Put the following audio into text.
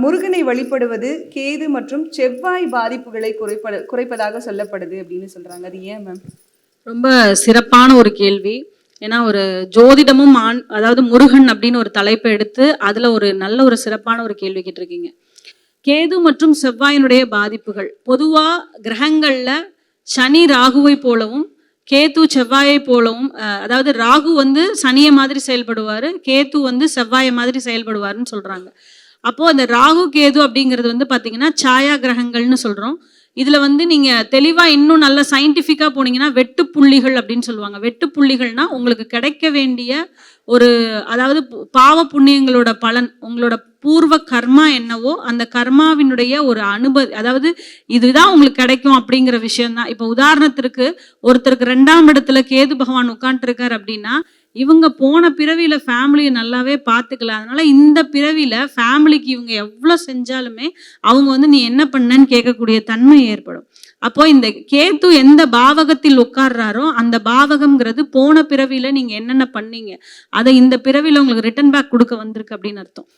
முருகனை வழிபடுவது கேது மற்றும் செவ்வாய் பாதிப்புகளை குறைப்பதாக சொல்லப்படுது அப்படின்னு சொல்றாங்க. அது ஏன் மேம்? ரொம்ப சிறப்பான ஒரு கேள்வி. ஏன்னா ஒரு ஜோதிடமும் அதாவது முருகன் அப்படின்னு ஒரு தலைப்பை எடுத்து அதுல ஒரு நல்ல ஒரு சிறப்பான ஒரு கேள்வி கேட்டிருக்கீங்க. கேது மற்றும் செவ்வாயினுடைய பாதிப்புகள் பொதுவா கிரகங்கள்ல சனி ராகுவை போலவும் கேது செவ்வாயை போலவும், அதாவது ராகு வந்து சனியை மாதிரி செயல்படுவாரு, கேது வந்து செவ்வாயை மாதிரி செயல்படுவாருன்னு சொல்றாங்க. அப்போ அந்த ராகு கேது அப்படிங்கிறது வந்து பாத்தீங்கன்னா சாயா கிரகங்கள்னு சொல்றோம். இதுல வந்து நீங்க தெளிவா இன்னும் நல்ல சயின்டிஃபிக்கா போனீங்கன்னா வெட்டு புள்ளிகள் அப்படின்னு சொல்லுவாங்க. வெட்டு புள்ளிகள்னா உங்களுக்கு கிடைக்க வேண்டிய ஒரு, அதாவது பாவ புண்ணியங்களோட பலன், உங்களோட பூர்வ கர்மா என்னவோ அந்த கர்மாவினுடைய ஒரு அதாவது இதுதான் உங்களுக்கு கிடைக்கும் அப்படிங்கிற விஷயம்தான். இப்ப உதாரணத்திற்கு ஒருத்தருக்கு 2ஆம் இடத்துல கேது பகவான் உட்காந்துருக்காரு அப்படின்னா இவங்க போன பிறவியில ஃபேமிலியை நல்லாவே பார்த்துக்கல. அதனால இந்த பிறவியில ஃபேமிலிக்கு இவங்க எவ்வளவு செஞ்சாலுமே அவங்க வந்து நீ என்ன பண்ணன்னு கேட்கக்கூடிய தன்மை ஏற்படும். அப்போ இந்த கேது எந்த பாவகத்தில் உட்கார்றாரோ அந்த பாவகம்ங்கிறது போன பிறவியில நீங்க என்னென்ன பண்ணீங்க அதை இந்த பிறவியில உங்களுக்கு ரிட்டர்ன் பேக் கொடுக்க வந்திருக்கு அப்படின்னு அர்த்தம்.